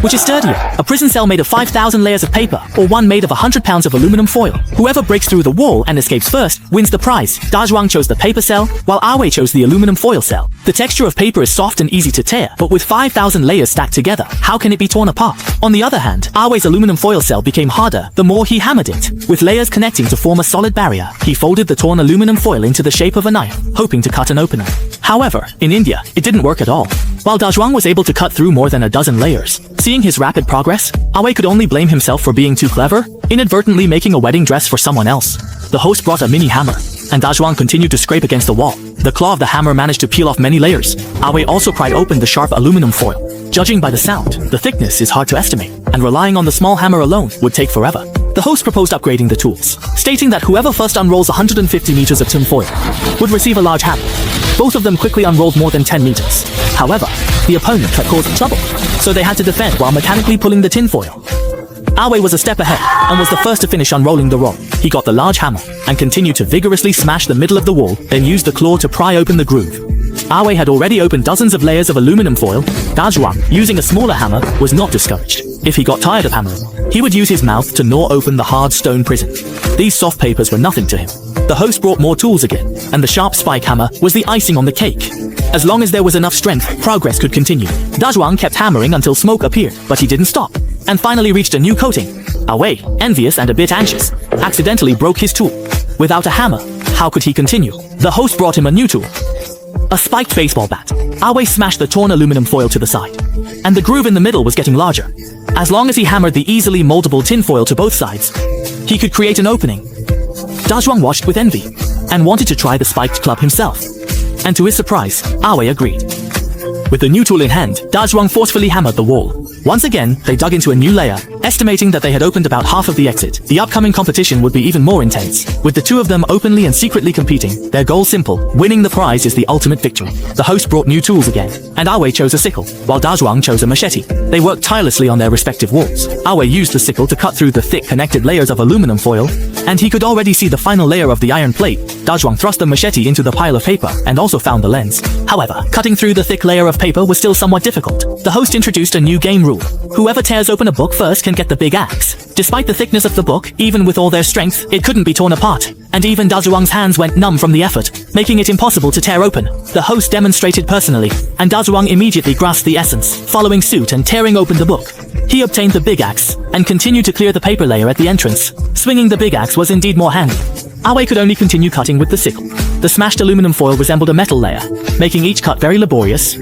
which is sturdier, a prison cell made of 5,000 layers of paper, or one made of 100 pounds of aluminum foil. Whoever breaks through the wall and escapes first wins the prize. Da Zhuang chose the paper cell, while Awei chose the aluminum foil cell. The texture of paper is soft and easy to tear, but with 5,000 layers stacked together, how can it be torn apart? On the other hand, Awei's aluminum foil cell became harder the more he hammered it. With layers connecting to form a solid barrier, he folded the torn aluminum foil into the shape of a knife, hoping to cut an opening. However, in India, it didn't work at all. While Da Zhuang was able to cut through more than a dozen layers, seeing his rapid progress, Awei could only blame himself for being too clever, inadvertently making a wedding dress for someone else. The host brought a mini hammer, and Da Zhuang continued to scrape against the wall. The claw of the hammer managed to peel off many layers. Awei also pried open the sharp aluminum foil. Judging by the sound, the thickness is hard to estimate, and relying on the small hammer alone would take forever. The host proposed upgrading the tools, stating that whoever first unrolls 150 meters of tin foil would receive a large hammer. Both of them quickly unrolled more than 10 meters. However, the opponent kept causing trouble, so they had to defend while mechanically pulling the tin foil. Awei was a step ahead and was the first to finish unrolling the roll. He got the large hammer and continued to vigorously smash the middle of the wall, then used the claw to pry open the groove. Awei had already opened dozens of layers of aluminum foil. Da Zhuang, using a smaller hammer, was not discouraged. If he got tired of hammering, he would use his mouth to gnaw open the hard stone prison. These soft papers were nothing to him. The host brought more tools again, and the sharp spike hammer was the icing on the cake. As long as there was enough strength, progress could continue. Da Zhuang kept hammering until smoke appeared, but he didn't stop, and finally reached a new coating. Awei, envious and a bit anxious, accidentally broke his tool. Without a hammer, how could he continue? The host brought him a new tool, a spiked baseball bat. Awei smashed the torn aluminum foil to the side, and the groove in the middle was getting larger. As long as he hammered the easily moldable tin foil to both sides, he could create an opening. Da Zhuang watched with envy, and wanted to try the spiked club himself. And to his surprise, Awei agreed. With the new tool in hand, Da Zhuang forcefully hammered the wall. Once again, they dug into a new layer, estimating that they had opened about half of the exit. The upcoming competition would be even more intense. With the two of them openly and secretly competing, their goal simple: winning the prize is the ultimate victory. The host brought new tools again, and Awei chose a sickle, while Da Zhuang chose a machete. They worked tirelessly on their respective walls. Awei used the sickle to cut through the thick connected layers of aluminum foil, and he could already see the final layer of the iron plate. Da Zhuang thrust the machete into the pile of paper, and also found the lens. However, cutting through the thick layer of paper was still somewhat difficult. The host introduced a new game rule. Whoever tears open a book first can get the big axe. Despite the thickness of the book, even with all their strength, it couldn't be torn apart. And even Da Zhuang's hands went numb from the effort, making it impossible to tear open. The host demonstrated personally, and Da Zhuang immediately grasped the essence, following suit and tearing open the book. He obtained the big axe, and continued to clear the paper layer at the entrance. Swinging the big axe was indeed more handy. Awei could only continue cutting with the sickle. The smashed aluminum foil resembled a metal layer, making each cut very laborious.